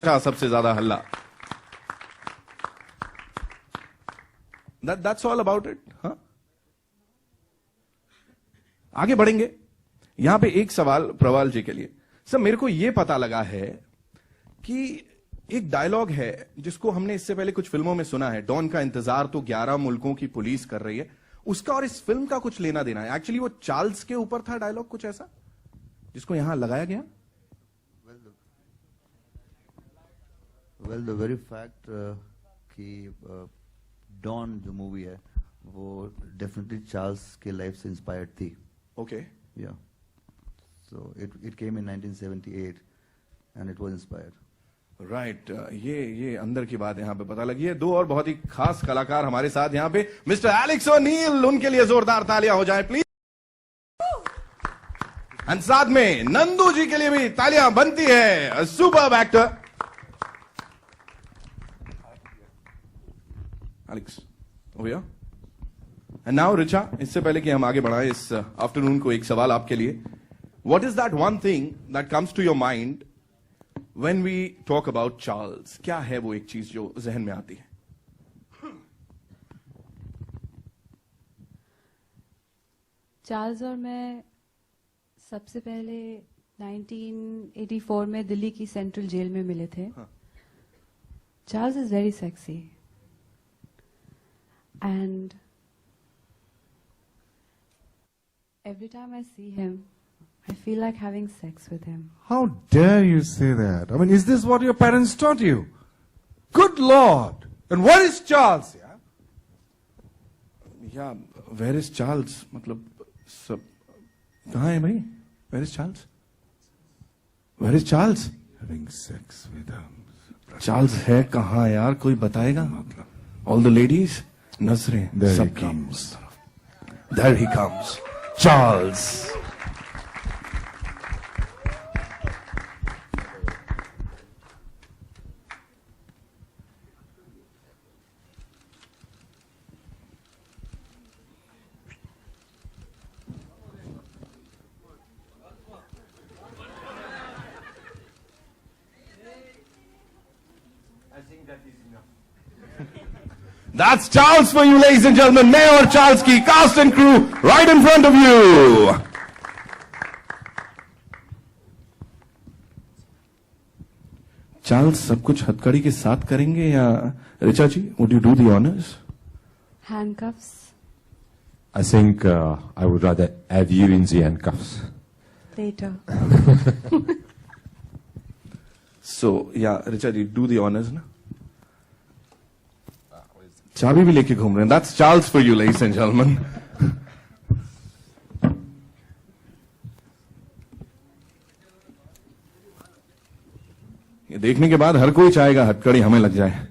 सबसे ज्यादा हल्ला. That's all about it. हाँ? आगे बढ़ेंगे. यहां पे एक सवाल प्रवाल जी के लिए. सर मेरे को यह पता लगा है कि एक डायलॉग है जिसको हमने इससे पहले कुछ फिल्मों में सुना है, डॉन का इंतजार तो 11 मुल्कों की पुलिस कर रही है. उसका और इस फिल्म का कुछ लेना देना है. एक्चुअली वो चार्ल्स के ऊपर था डायलॉग कुछ ऐसा जिसको यहां लगाया गया. वेल द वेरी फैक्ट कि डॉन जो मूवी है वो डेफिनेटली चार्ल्स के लाइफ से इंस्पायर्ड थी. ओके. या so it came in 1978 and it was inspired. Right. ये अंदर की बात यहां पे पता लगी है. दो और बहुत ही खास कलाकार हमारे साथ यहां पे, मिस्टर एलेक्स ओनील, उनके लिए जोरदार तालियां हो जाए प्लीज. एंड साथ में नंदू जी के लिए भी तालियां बनती है. सुपर्ब एक्टर एलेक्स भैया. एंड नाउ रिचा, इससे पहले कि हम आगे बढ़ाएं इस आफ्टरनून को, एक सवाल आपके लिए. What is that one thing that comes to your mind when we talk about Charles? क्या है वो एक चीज जो जहन में आती है? चार्ल्स और मैं सबसे पहले 1984 में दिल्ली की सेंट्रल जेल में मिले थे. Charles is very sexy and every time I see him I feel like having sex with him. How dare you say that? I mean, is this what your parents taught you? Good Lord! And where is Charles? या where is Charles, मतलब सब कहां है भाई? Where is Charles? Where is Charles? Having sex with him. Charles है कहां यार, कोई बताएगा? ऑल द लेडीज, नजरें There he सबकी comes. उस तरफ. There he comes. Charles. That's Charles for you, ladies and gentlemen. मैं और चार्ल्स की cast and crew right in front of you. Charles सब कुछ हथकड़ी के साथ करेंगे या रिचा जी, would you do the honors? Handcuffs. I think I would rather have you in the handcuffs. Later. So yeah, Richa ji, do the honors ना. चाबी भी लेके घूम रहे हैं. That's Charles for you, ladies and gentlemen. ये देखने के बाद हर कोई चाहेगा हथकड़ी हमें लग जाए.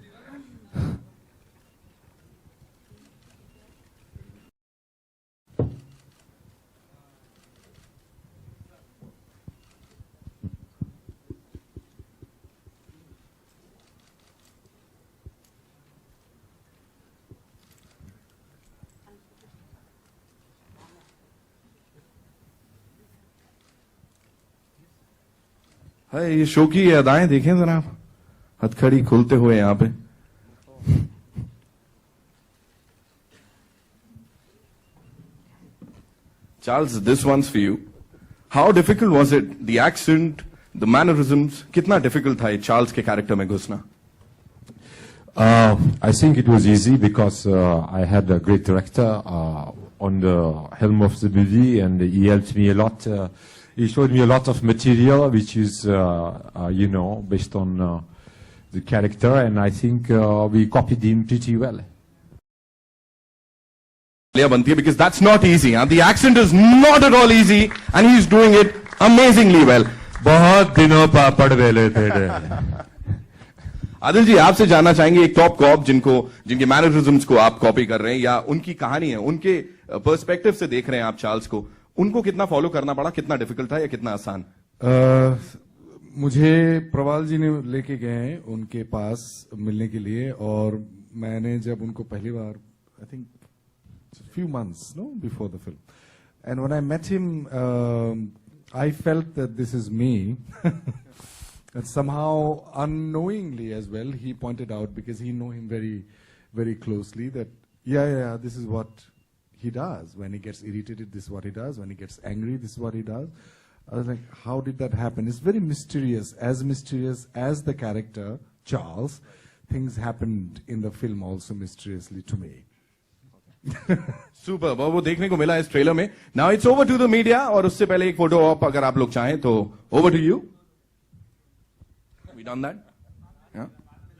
है ये शो की अदाएं देखें जरा आप, हथकड़ी खुलते हुए यहां पे. Charles, this one's for you. How difficult was it? The accent, the mannerisms, कितना डिफिकल्ट था ये चार्ल्स के कैरेक्टर में घुसना? I think it was easy because I had a great director on the helm of the movie, and he helped me a lot. He showed me a lot of material, which is, based on the character, and I think we copied him pretty well. Because that's not easy. Huh? The accent is not at all easy, and he's doing it amazingly well. बहुत दिनों पापड़ बेले थे. आदिल जी, आपसे जानना चाहेंगे, एक top corp जिनके mannerisms को आप कॉपी कर रहे हैं या उनकी कहानी है, उनके पर्सपेक्टिव से देख रहे हैं आप चार्ल्स को, उनको कितना फॉलो करना पड़ा? कितना डिफिकल्ट था या कितना आसान? मुझे प्रवाल जी ने लेके गए हैं उनके पास मिलने के लिए, और मैंने जब उनको पहली बार, I think few months before the film, and when I met him, I felt that this is me. And somehow, unknowingly as well, he pointed out, because he know him very, very closely, that yeah, this is what he does. When he gets irritated, this is what he does. When he gets angry, this is what he does. I was like, how did that happen? It's very mysterious as the character, Charles. Things happened in the film also mysteriously to me. Super, वो देखने को मिला इस trailer में. Now it's over to the media, और उससे पहले एक फोटो ऑप अगर आप लोग चाहें तो over to you. We done that.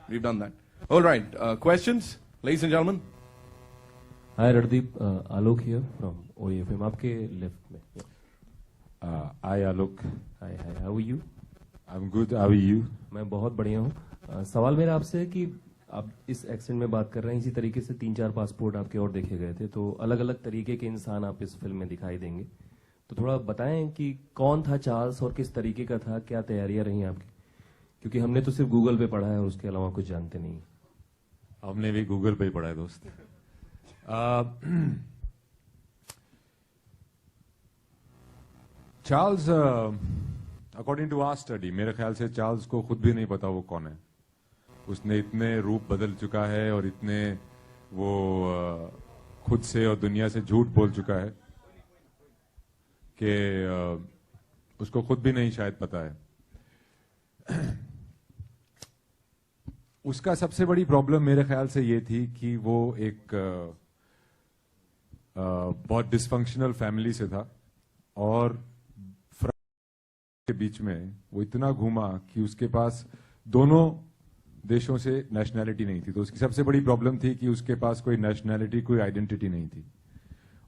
We done that. Alright, questions ladies and gentleman. Hi Randeep, Alok here from OEFM. आपके लेफ्ट में. Hi, Alok. Hi hi, how are you? I'm good. How are you? मैं बहुत बढ़िया हूँ. सवाल मेरा आपसे है कि आप इस एक्सेंट में बात कर रहे हैं, इसी तरीके से 3-4 पासपोर्ट आपके और देखे गए थे, तो अलग अलग तरीके के इंसान आप इस फिल्म में दिखाई देंगे. तो थोड़ा बताएं कि कौन था चार्ल्स और किस तरीके का था, क्या तैयारियां रही आपकी, क्योंकि हमने तो सिर्फ गूगल पे पढ़ा है और उसके अलावा कुछ जानते नहीं. हमने भी गूगल पे ही पढ़ा है दोस्त. Charles, according to our study, मेरे ख्याल से चार्ल्स को खुद भी नहीं पता वो कौन है. उसने इतने रूप बदल चुका है और इतने वो खुद से और दुनिया से झूठ बोल चुका है कि उसको खुद भी नहीं शायद पता है. उसका सबसे बड़ी प्रॉब्लम मेरे ख्याल से ये थी कि वो एक बहुत डिसफंक्शनल फैमिली से था, और के बीच में वो इतना घूमा कि उसके पास दोनों देशों से नेशनैलिटी नहीं थी. तो उसकी सबसे बड़ी प्रॉब्लम थी कि उसके पास कोई नेशनैलिटी, कोई आइडेंटिटी नहीं थी.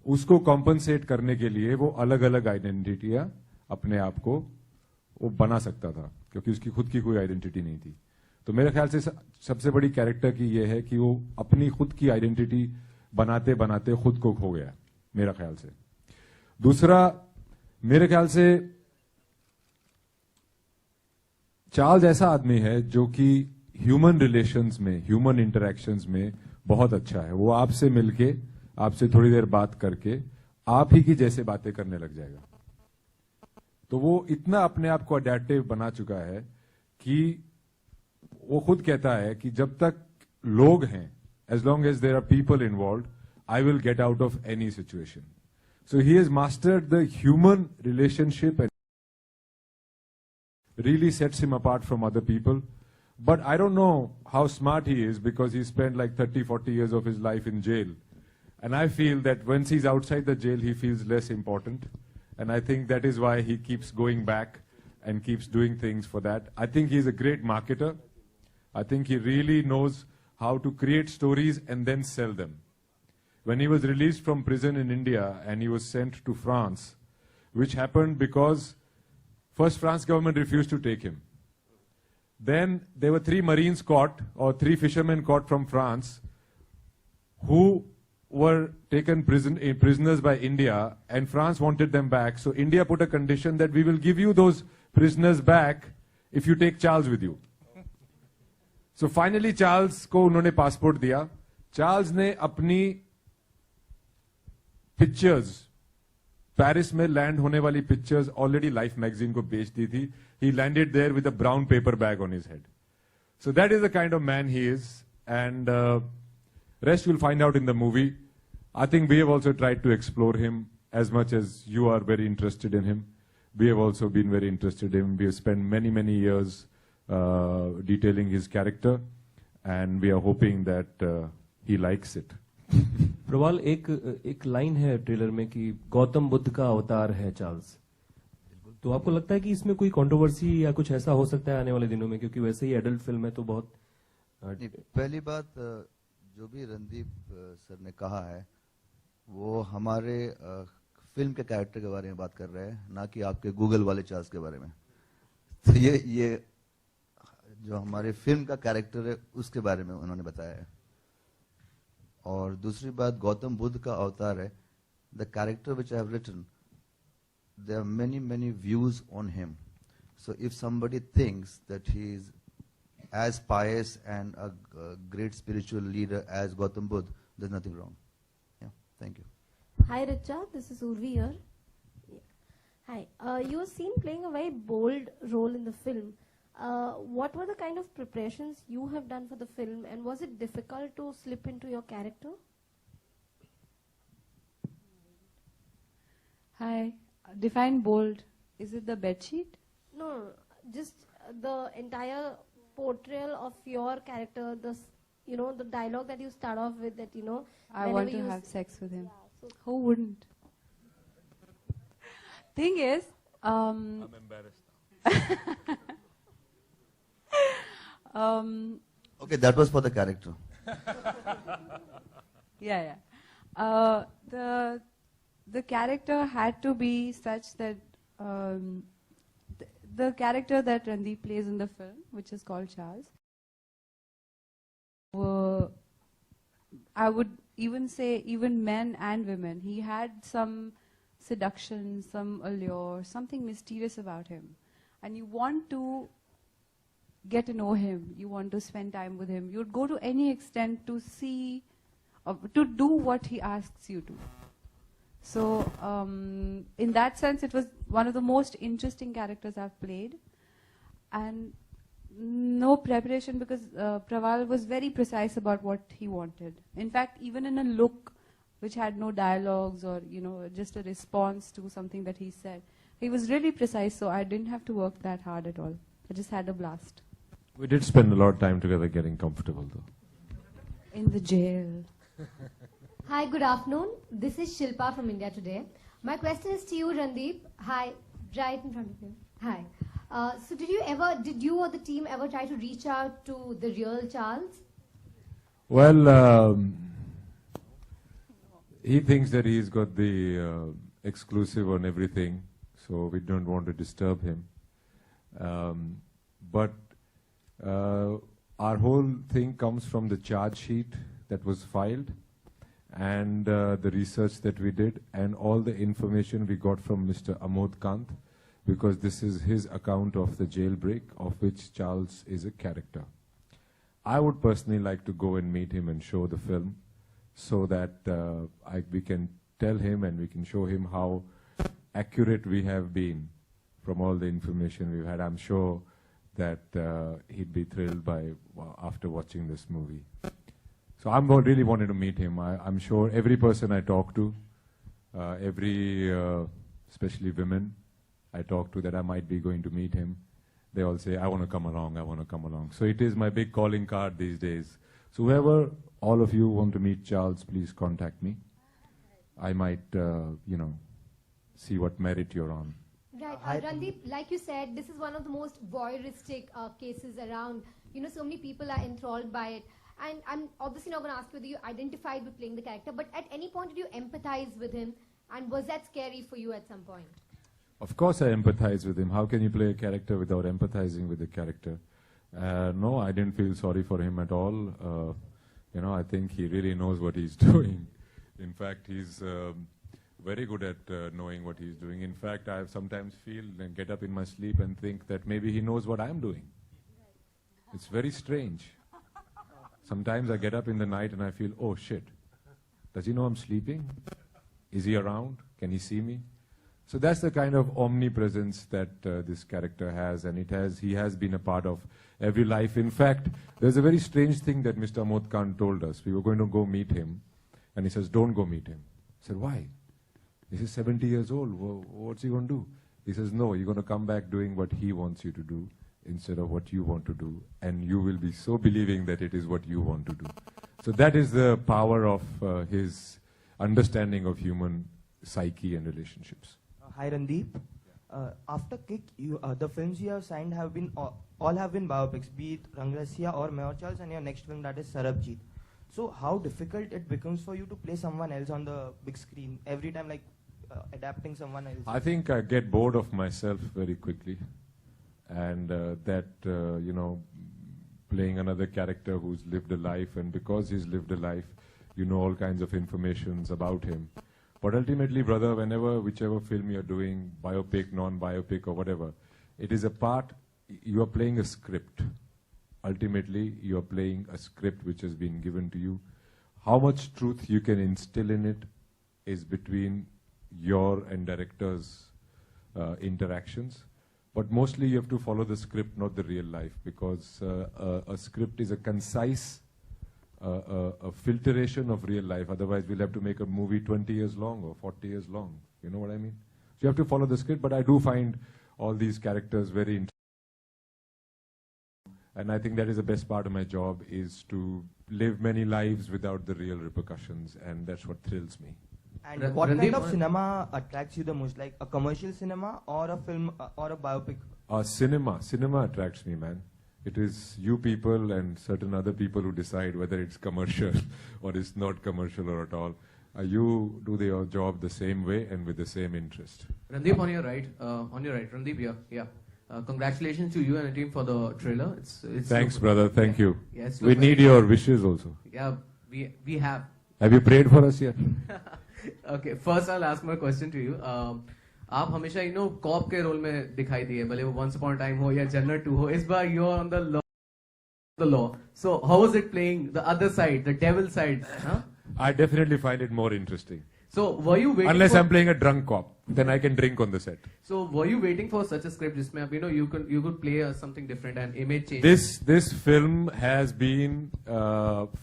उसको कॉम्पनसेट करने के लिए वो अलग अलग आइडेंटिटियां अपने आप को वो बना सकता था, क्योंकि उसकी खुद की कोई आइडेंटिटी नहीं थी. तो मेरे ख्याल से सबसे बड़ी कैरेक्टर की ये है कि वो अपनी खुद की आइडेंटिटी बनाते बनाते खुद को खो गया, मेरा ख्याल से. दूसरा, मेरे ख्याल से चार्ल्स ऐसा आदमी है जो कि ह्यूमन रिलेशंस में, ह्यूमन इंटरेक्शंस में बहुत अच्छा है. वो आपसे मिलके, आपसे थोड़ी देर बात करके आप ही की जैसे बातें करने लग जाएगा. तो वो इतना अपने आप को अडेप्टिव बना चुका है कि वो खुद कहता है कि जब तक लोग हैं, as long as there are people involve, I will get out of any situation. So he has mastered the human relationship and really sets him apart from other people. But I don't know how smart he is, because he spent like 30-40 years of his life in jail. And I feel that once he's outside the jail, he feels less important. And I think that is why he keeps going back and keeps doing things for that. I think he's a great marketer. I think he really knows how to create stories and then sell them. When he was released from prison in India and he was sent to France, which happened because first, France government refused to take him. Then there were 3 Marines caught, or 3 fishermen caught from France, who were taken prisoners by India, and France wanted them back. So India put a condition that we will give you those prisoners back if you take Charles with you. So finally Charles को उन्होंने passport दिया. Charles ने अपनी pictures, Paris में land होने वाली pictures already life magazine को बेच दी थी. He landed there with a brown paper bag on his head. So that is the kind of man he is, and rest you'll find out in the movie. I think we have also tried to explore him as much as you are very interested in him. We have also been very interested in him. We have spent many years detailing his character, and we are hoping that he likes it. प्रवाल, एक line है trailer में कि गौतम बुद्ध का अवतार है Charles. तो आपको लगता है कि इसमें कोई कंट्रोवर्सी या कुछ ऐसा हो सकता है आने वाले दिनों में, क्योंकि वैसे ही एडल्ट फिल्म है तो बहुत. पहली बात, जो भी रणदीप सर ने कहा है वो हमारे फिल्म के कैरेक्टर के बारे में बात कर रहे हैं, ना कि आपके गूगल वाले चार्ल्स के बारे में. तो ये जो हमारे फिल्म का कैरेक्टर है उसके बारे में उन्होंने बताया है. और दूसरी बात, गौतम बुद्ध का अवतार है. The character which I have written, there are many views on him. So if somebody thinks that he is as pious and a great spiritual leader as Gautam Buddha, there's nothing wrong. Yeah, thank you. Hi Richa, this is Urvi here. Yeah. Hi, you were seen playing a very bold role in the film. what were the kind of preparations you have done for the film, and was it difficult to slip into your character? Hi. Define bold. Is it the bedsheet? No, just the entire portrayal of your character, the dialogue that you start off with, that, I want to have sex with him. Who wouldn't? Thing is, I'm embarrassed now. Okay, that was for the character. yeah. The character had to be such that the character that Randeep plays in the film, which is called Charles, I would even say even men and women, he had some seduction, some allure, something mysterious about him. And you want to get to know him, you want to spend time with him. You'd go to any extent to see, to do what he asks you to. So in that sense, it was one of the most interesting characters I've played. And no preparation, because Praval was very precise about what he wanted. In fact, even in a look which had no dialogues or, just a response to something that he said, he was really precise, so I didn't have to work that hard at all. I just had a blast. We did spend a lot of time together getting comfortable, though. In the jail. Hi, good afternoon. This is Shilpa from India Today. My question is to you, Randeep. Hi, right in front of you. Hi. So did you or the team ever try to reach out to the real Charles? Well, he thinks that he's got the exclusive on everything, so we don't want to disturb him. But our whole thing comes from the charge sheet that was filed, and the research that we did, and all the information we got from Mr. Amod Kant, because this is his account of the jailbreak, of which Charles is a character. I would personally like to go and meet him and show the film, so that we can tell him and we can show him how accurate we have been from all the information we've had. I'm sure that he'd be thrilled after watching this movie. So I'm really wanting to meet him. I'm sure every person I talk to, especially women I talk to that I might be going to meet him, they all say, I want to come along, I want to come along. So it is my big calling card these days. So whoever, all of you want to meet Charles, please contact me. I might, see what merit you're on. Right. Randeep, like you said, this is one of the most voyeuristic cases around. So many people are enthralled by it. And I'm obviously not going to ask whether you identified with playing the character, but at any point did you empathize with him? And was that scary for you at some point? Of course I empathize with him. How can you play a character without empathizing with the character? No, I didn't feel sorry for him at all. I think he really knows what he's doing. In fact, he's very good at knowing what he's doing. In fact, I sometimes feel and get up in my sleep and think that maybe he knows what I'm doing. It's very strange. Sometimes I get up in the night and I feel, oh shit, does he know I'm sleeping? Is he around? Can he see me? So that's the kind of omnipresence that this character has, and he has been a part of every life. In fact, there's a very strange thing that Mr. Amod Kant told us. We were going to go meet him, and he says, don't go meet him. I said, why? He says, 70 years old, what's he going to do? He says, no, you're going to come back doing what he wants you to do instead of what you want to do, and you will be so believing that it is what you want to do. So that is the power of his understanding of human psyche and relationships. Hi Randeep. After Kick, the films you have signed have been all have been biopics, be it Rangrasiya or Mayor Charles, and your next film, that is Sarabjit. So how difficult it becomes for you to play someone else on the big screen every time, like adapting someone else? I think I get bored of myself very quickly, and playing another character who's lived a life, and because he's lived a life, you know all kinds of informations about him. But ultimately, brother, whichever film you're doing, biopic, non-biopic or whatever, it is a part, you are playing a script. Ultimately, you are playing a script which has been given to you. How much truth you can instill in it is between your and director's interactions. But mostly you have to follow the script, not the real life, because a script is a concise a filtration of real life. Otherwise, we'll have to make a movie 20 years long or 40 years long. You know what I mean? So you have to follow the script, but I do find all these characters very interesting. And I think that is the best part of my job, is to live many lives without the real repercussions, and that's what thrills me. And what kind of cinema attracts you the most? Like a commercial cinema or a film or a biopic? Cinema attracts me, man. It is you people and certain other people who decide whether it's commercial or it's not commercial or at all. You do your job the same way and with the same interest. Randeep, on your right, Randeep, yeah. Congratulations to you and the team for the trailer. Thanks, brother. Thank you. Yes, we need your wishes also. Yeah, we have. Have you prayed for us yet? Okay, first I'll ask my question to you. आप हमेशा corp के role में दिखाई दिए, भले वो once upon a time हो या जनरल 2 हो. इस बार you are on the law. So how was it playing the other side, the devil side? Huh? I definitely find it more interesting. So were you waiting? Unless I'm playing a drunk cop, then I can drink on the set. So were you waiting for such a script, जिसमें you could play something different and image change? This film has been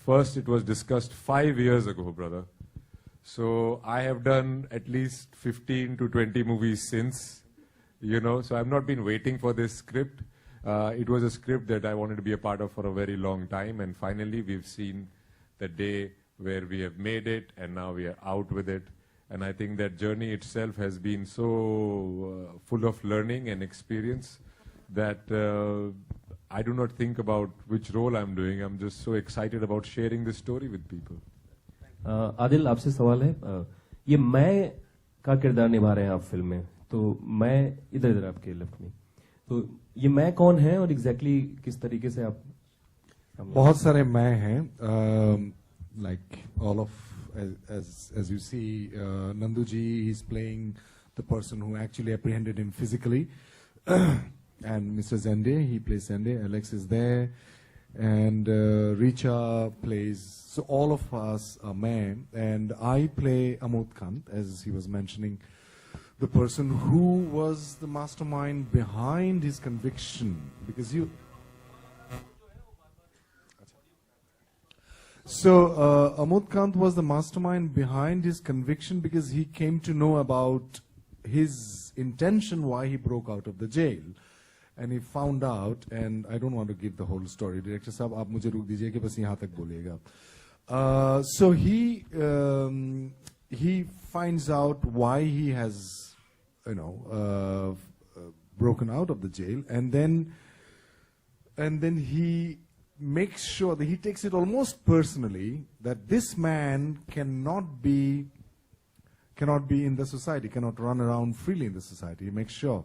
first. It was discussed 5 years ago, brother. So I have done at least 15 to 20 movies since, so I've not been waiting for this script. It was a script that I wanted to be a part of for a very long time, and finally we've seen the day where we have made it, and now we are out with it. And I think that journey itself has been so full of learning and experience that I do not think about which role I'm doing. I'm just so excited about sharing this story with people. Adil, आपसे सवाल है. ये मैं का किरदार निभा रहे हैं आप फिल्म में, तो मैं इधर आपके लेफ्ट में, तो ये मैं कौन है और एग्जैक्टली किस तरीके से आप? बहुत सारे मैं हैं, like all of as you see, Nandu ji is playing the person who actually apprehended him physically, and Mr. Zende, he plays Zende. Alex is there, and Richa plays. So all of us are men, and I play Amod Kant, as he was mentioning, the person who was the mastermind behind his conviction, because So Amod Kant was the mastermind behind his conviction because he came to know about his intention why he broke out of the jail. And he found out, and I don't want to give the whole story. Director साहब, आप मुझे रोक दीजिए कि बस यहाँ तक बोलिएगा. So he finds out why he has, broken out of the jail, and then he makes sure that he takes it almost personally that this man cannot be in the society, cannot run around freely in the society. He makes sure.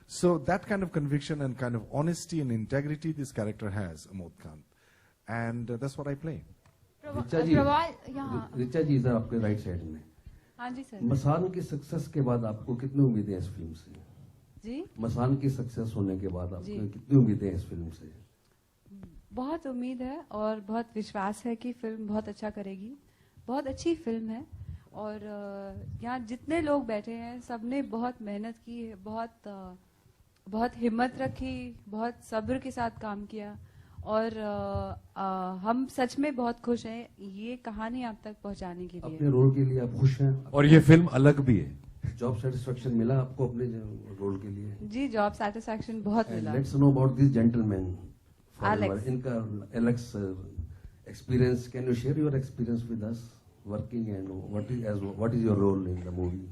So that kind of conviction and kind of honesty and integrity this character has, Amod Kant, and that's what I play. Richa जी इधर आपके right side में. हाँ जी sir. मसान की success के बाद आपको कितनी उम्मीदें हैं इस फिल्म से? जी, मसान की सक्सेस होने के बाद आपको कितनी उम्मीदें हैं इस फिल्म से? बहुत उम्मीद है और बहुत विश्वास है कि फिल्म बहुत अच्छा करेगी. बहुत अच्छी फिल्म है और यहाँ जितने लोग बैठे हैं सबने बहुत मेहनत की है, बहुत हिम्मत रखी, बहुत सब्र के साथ काम किया और हम सच में बहुत खुश हैं ये कहानी आप तक पहुंचाने के लिए. अपने रोल के लिए आप खुश हैं? और ये फिल्म अलग भी है. जॉब सेटिस्फेक्शन मिला आपको अपने रोल के लिए? जी, जॉब सेटिस्फेक्शन बहुत मिला. Let's know about this gentleman. Alex. इनका Alex experience. Can you share your experience with us working, and what is your role in the movie?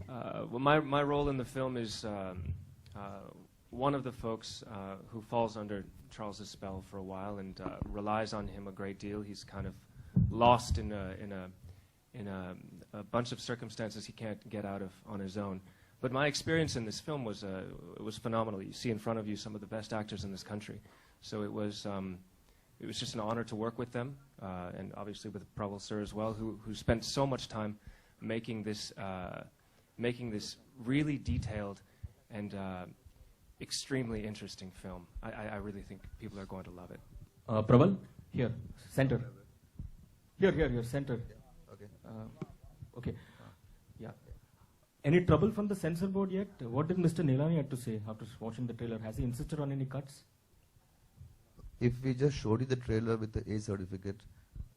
Well, my role in the film is one of the folks who falls under Charles's spell for a while and relies on him a great deal. He's kind of lost in a bunch of circumstances he can't get out of on his own. But my experience in this film was phenomenal. You see in front of you some of the best actors in this country. So it was just an honor to work with them, and obviously with Prabal sir as well, who spent so much time making this really detailed and extremely interesting film. I really think people are going to love it. Prabal, here, center. Here, center. Okay. Okay. Yeah. Any trouble from the censor board yet? What did Mr. Nilani have to say after watching the trailer? Has he insisted on any cuts? If we just showed you the trailer with the A certificate,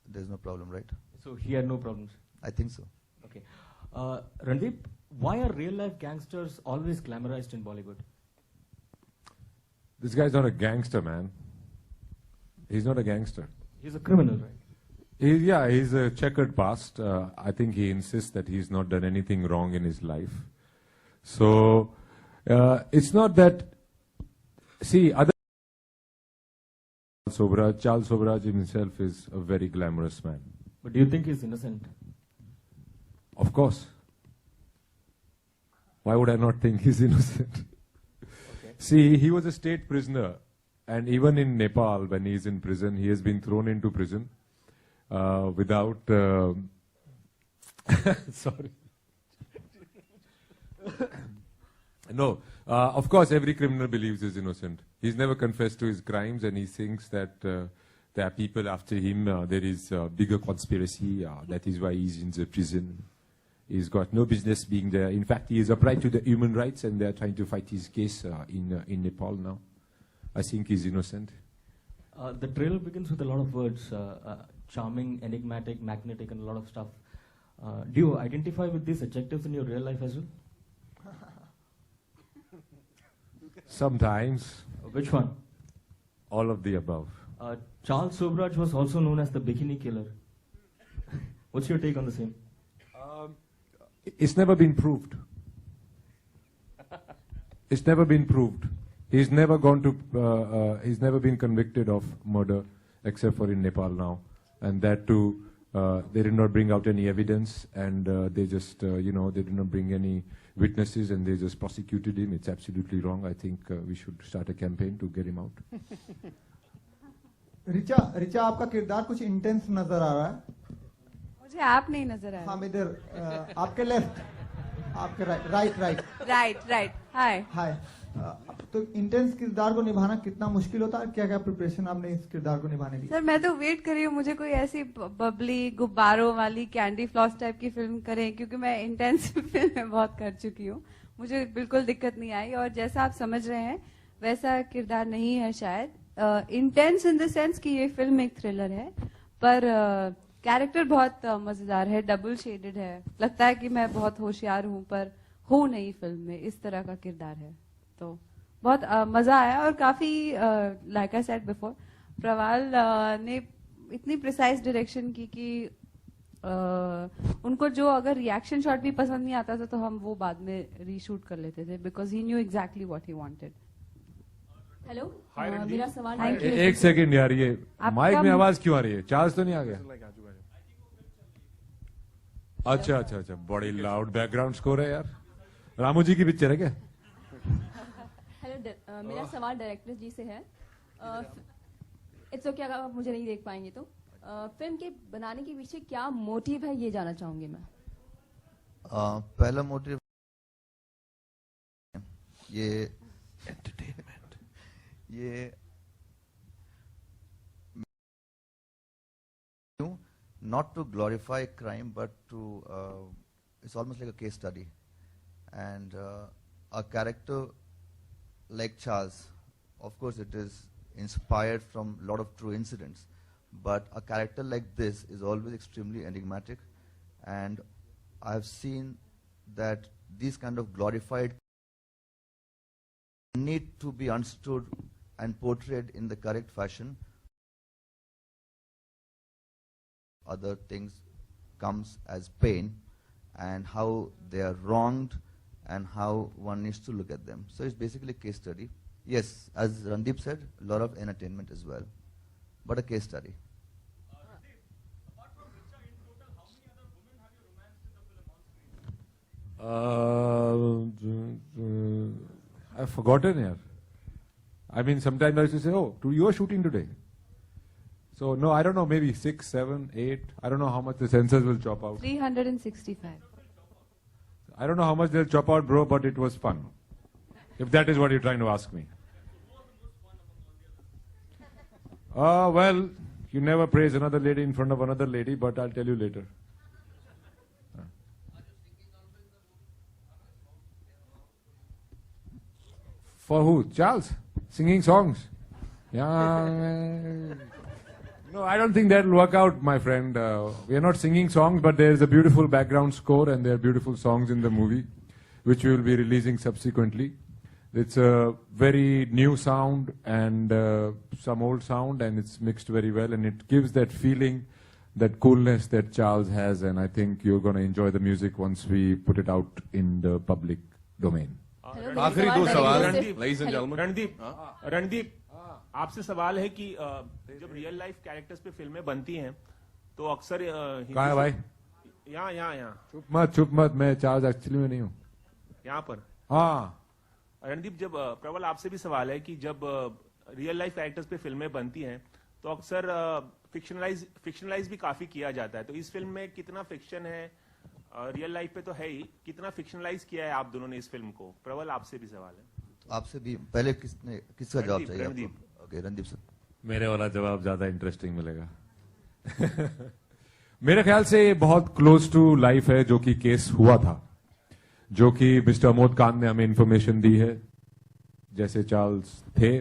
there's no problem, right? So he had no problems. I think so. Okay. Randeep, why are real life gangsters always glamorized in Bollywood? This guy's not a gangster, man. He's not a gangster. He's a criminal, right? He's a checkered past. I think he insists that he's not done anything wrong in his life. So, it's not that... See, other... Charles Sobraj himself is a very glamorous man. But do you think he's innocent? Of course. Why would I not think he's innocent? Okay. See, he was a state prisoner. And even in Nepal, when he's in prison, he has been thrown into prison without... Sorry. No, of course, every criminal believes he's innocent. He's never confessed to his crimes, and he thinks that there are people after him. There is a bigger conspiracy. That is why he's in the prison. He's got no business being there. In fact, he has applied to the human rights, and they're trying to fight his case in Nepal now. I think he's innocent. The trailer begins with a lot of words, charming, enigmatic, magnetic, and a lot of stuff. Do you identify with these adjectives in your real life as well? Sometimes. Which one? All of the above. Charles Sobraj was also known as the Bikini Killer. What's your take on the same? It's never been proved. It's never been proved. He's never gone to. He's never been convicted of murder, except for in Nepal now, and that too. They did not bring out any evidence, and they just, they did not bring any witnesses, and they just prosecuted him. It's absolutely wrong. I think we should start a campaign to get him out. Richa आपका किरदार कुछ intense नजर आ रहा है. मुझे आप नहीं नजर आ रहा. हाँ इधर आपके लेफ्ट, आपके राइट. हाय. तो इंटेंस किरदार को निभाना कितना मुश्किल होता है, क्या क्या प्रिपरेशन आपने इस किरदार को निभाने की? सर मैं तो वेट कर रही हूँ, मुझे कोई ऐसी बबली गुब्बारों वाली कैंडी फ्लॉस टाइप की फिल्म करें, क्योंकि मैं इंटेंस फिल्म में बहुत कर चुकी हूँ. मुझे बिल्कुल दिक्कत नहीं आई, और जैसा आप समझ रहे हैं वैसा किरदार नहीं है शायद. इंटेंस इन द सेंस कि ये फिल्म एक थ्रिलर है, पर कैरेक्टर बहुत मजेदार है, डबल शेडेड है. लगता है कि मैं बहुत होशियार हूँ पर हूँ नहीं फिल्म में. इस तरह का किरदार है. तो बहुत मजा आया, और काफी लाइक आई सेड बिफोर, प्रवाल ने इतनी प्रिसाइज डायरेक्शन की कि उनको जो अगर रिएक्शन शॉट भी पसंद नहीं आता था तो हम वो बाद में रीशूट कर लेते थे, because he knew exactly what he wanted. Hello, मेरा सवाल एक सेकंड यार, ये माइक में आवाज क्यों आ रही है? चार्ज तो नहीं आ गया? अच्छा, बड़ी लाउड बैकग्राउंड स्कोर है यार. रामू जी की पिक्चर है क्या? हेलो, मेरा सवाल डायरेक्टर जी से है. इट्स ओके अगर आप मुझे नहीं देख पाएंगे तो. फिल्म के बनाने के पीछे क्या मोटिव है ये जानना चाहूंगी मैं. पहला मोटिव ये एंटरटेनमेंट, ये not to glorify crime, but to it's almost like a case study, and a character like Charles, of course it is inspired from a lot of true incidents, but a character like this is always extremely enigmatic, and I have seen that these kind of glorified need to be understood and portrayed in the correct fashion. Other things comes as pain, and how they are wronged and how one needs to look at them. So it's basically a case study. Yes, as Randeep said, a lot of entertainment as well, but a case study. Apart from Richa, in total, how many other women have you romanced in the film on screen? I've forgotten here. I mean, sometimes I used to say, oh, you are shooting today. So, no, I don't know, maybe 6, 7, 8. I don't know how much the censors will chop out. 365. I don't know how much they'll chop out, bro, but it was fun. If that is what you're trying to ask me. Well, you never praise another lady in front of another lady, but I'll tell you later. For who? Charles? Singing songs? Yeah. No, I don't think that'll work out, my friend. We are not singing songs, but there is a beautiful background score and there are beautiful songs in the movie, which we will be releasing subsequently. It's a very new sound and some old sound, and it's mixed very well, and it gives that feeling, that coolness that Charles has, and I think you're going to enjoy the music once we put it out in the public domain. आखिरी दो सवाल, ladies and gentlemen. Randeep, आपसे सवाल है कि जब real life characters पे फिल्में बनती हैं तो अक्सर कहाँ है भाई? यहाँ चुप मत, मैं चार्ज एक्चुअली में नहीं हूँ यहाँ पर। हाँ रणदीप, जब प्रबल आपसे भी सवाल है कि जब रियल लाइफ कैरेक्टर्स पे फिल्में बनती हैं तो अक्सर फिक्शनलाइज भी काफी किया जाता है, तो इस फिल्म में कितना फिक्शन है? रियल लाइफ पे तो है ही, कितना फिक्शनलाइज किया है आप दोनों ने इस फिल्म को? प्रबल, आपसे भी सवाल है। आपसे भी पहले किसका जवाब चाहिए आपको? Okay, Randeep sir. मेरे वाला जवाब ज्यादा इंटरेस्टिंग मिलेगा। मेरे ख्याल से ये बहुत क्लोज टू लाइफ है, जो कि केस हुआ था, जो कि मिस्टर अमोद कांत ने हमें इंफॉर्मेशन दी है, जैसे चार्ल्स थे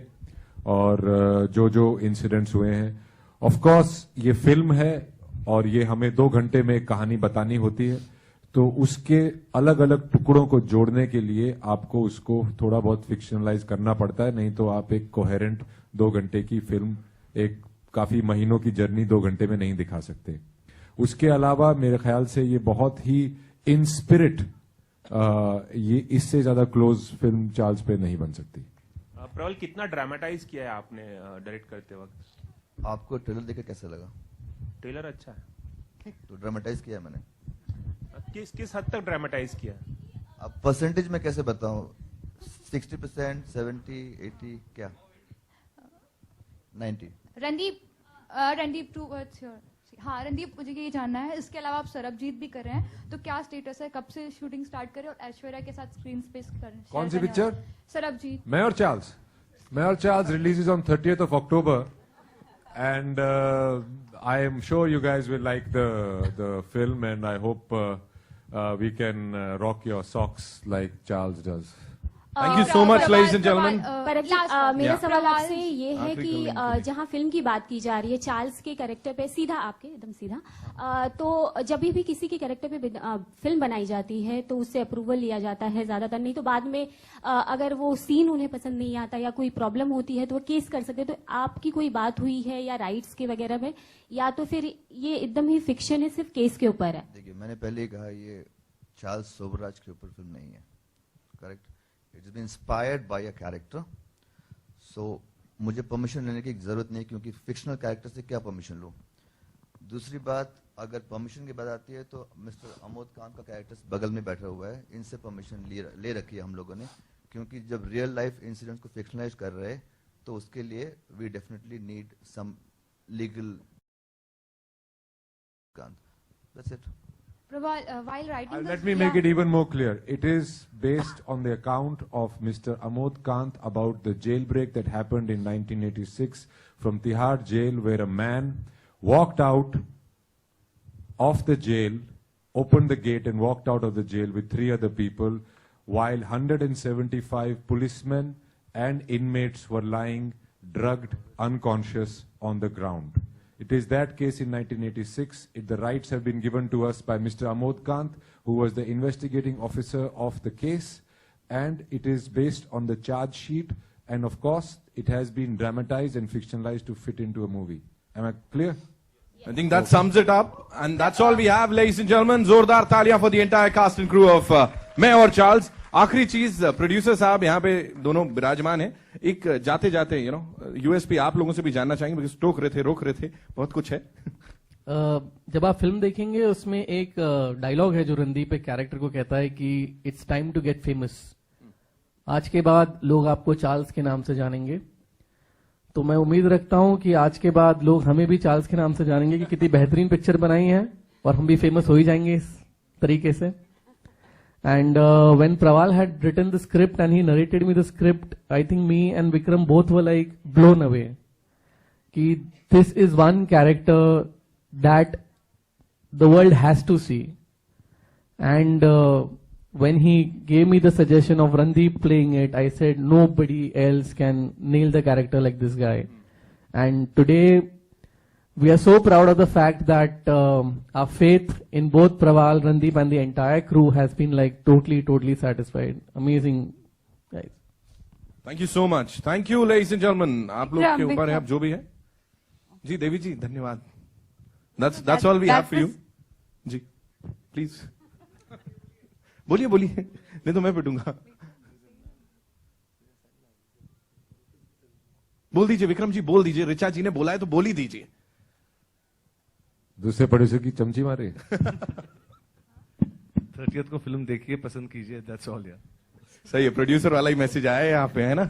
और जो इंसिडेंट्स हुए हैं। ऑफ कोर्स ये फिल्म है और ये हमें 2 घंटे में एक कहानी बतानी होती है, तो उसके अलग अलग टुकड़ों को जोड़ने के लिए आपको उसको थोड़ा बहुत फिक्शनलाइज करना पड़ता है, नहीं तो आप एक कोहेरेंट 2 घंटे की फिल्म, एक काफी महीनों की जर्नी 2 घंटे में नहीं दिखा सकते। उसके अलावा मेरे ख्याल से ये बहुत ही इन स्पिरिट, ये इससे ज्यादा क्लोज फिल्म चार्ल्स पे नहीं बन सकती। प्रबल, कितना ड्रामेटाइज किया है आपने डायरेक्ट करते वक्त? आपको ट्रेलर देखे कैसा लगा? ट्रेलर अच्छा है, तो ड्रामेटाइज किया मैंने। किस हद तक ड्रामेटाइज किया? अब परसेंटेज में कैसे बताऊं? 60%, 70, 80, क्या 90? Randeep two words your. हाँ रणदीप, मुझे ये जानना है, इसके अलावा आप सरबजीत भी कर रहे हैं, तो क्या स्टेटस है, कब से शूटिंग स्टार्ट करें और ऐश्वर्या के साथ स्क्रीन स्पेस करें? कौन सी पिक्चर? सरबजीत। मैं और Charles releases on 30th of October, and I am sure you guys will like the film, and I hope we can rock your socks like Charles does. Thank you so much, ladies and gentlemen. मेरा सवाल आपसे ये है कि जहाँ film की बात की जा रही है चार्ल्स के कैरेक्टर पे, सीधा आपके एकदम सीधा, तो जब भी किसी के कैरेक्टर पे फिल्म बनाई जाती है तो उससे अप्रूवल लिया जाता है ज्यादातर, नहीं तो बाद में अगर वो सीन उन्हें पसंद नहीं आता या कोई प्रॉब्लम होती है तो वो केस कर सकते हैं। तो आपकी कोई बात हुई है या राइट्स के वगैरह में, या तो फिर ये एकदम ही फिक्शन है, सिर्फ केस के ऊपर है? देखिए, मैंने पहले ही कहा, ये चार्ल्स सोबराज के ऊपर फिल्म नहीं है, correct? It's been inspired by a character, so मुझे परमिशन लेने की जरूरत नहीं, क्योंकि फिक्शनल कैरेक्टर से क्या परमिशन लूं। दूसरी बात, अगर परमिशन की बात आती है तो मिस्टर अमोद कांत का कैरेक्टर बगल में बैठा हुआ है, इनसे परमिशन ले रखी है हम लोगों ने, क्योंकि जब रियल लाइफ इंसिडेंट्स को फिक्शनलाइज कर रहे हैं तो उसके लिए we definitely need some legal count. That's it. While writing Let me make it even more clear. It is based on the account of Mr. Amod Kant about the jailbreak that happened in 1986 from Tihar jail, where a man walked out of the jail, opened the gate and walked out of the jail with 3 other people, while 175 policemen and inmates were lying drugged, unconscious on the ground. It is that case in 1986. The rights have been given to us by Mr. Amod Kant, who was the investigating officer of the case, and it is based on the charge sheet, and of course it has been dramatized and fictionalized to fit into a movie. Am I clear? I think that sums it up, and that's all we have, ladies and gentlemen. Zordar taaliyan for the entire cast and crew of मैं और Charles. आखिरी चीज, producer साहब यहाँ पे दोनों विराजमान हैं, एक जाते जाते यूएसपी आप लोगों से भी जानना चाहेंगे, बिकॉज टोक रहे थे, रोक रहे थे, बहुत कुछ है। जब आप फिल्म देखेंगे उसमें एक डायलॉग है जो रणदीप एक कैरेक्टर को कहता है कि it's time to get famous. आज के बाद लोग आपको चार्ल्स के नाम से जानेंगे, तो मैं उम्मीद रखता हूं कि आज के बाद लोग हमें भी चार्ल्स के नाम से जानेंगे कि कितनी बेहतरीन पिक्चर बनाई है, और हम भी फेमस हो ही जाएंगे इस तरीके से। And when Praval had written the script and he narrated me the script, I think me and Vikram both were like blown away. Ki this is one character that the world has to see. And when he gave me the suggestion of Randeep playing it, I said nobody else can nail the character like this guy. And today, we are so proud of the fact that our faith in both Praval, Randeep and the entire crew has been like totally satisfied. Amazing, guys. Thank you so much. Thank you, ladies and gentlemen. आप लोग के ऊपर है, आप जो भी है. जी, देवी जी, धन्यवाद. That's all we have for you. Ji, please. बोलिए नहीं तो मैं पिटूंगा. बोल दीजिए विक्रम जी, बोल दीजिए. ऋचा जी ने बोला है तो बोल ही दीजिए. दूसरे प्रोड्यूसर की चमची मारे. 30th को फिल्म देखिए, पसंद कीजिए. That's all यार. सही है, प्रोड्यूसर वाला ही मैसेज आया है यहाँ पे, है ना.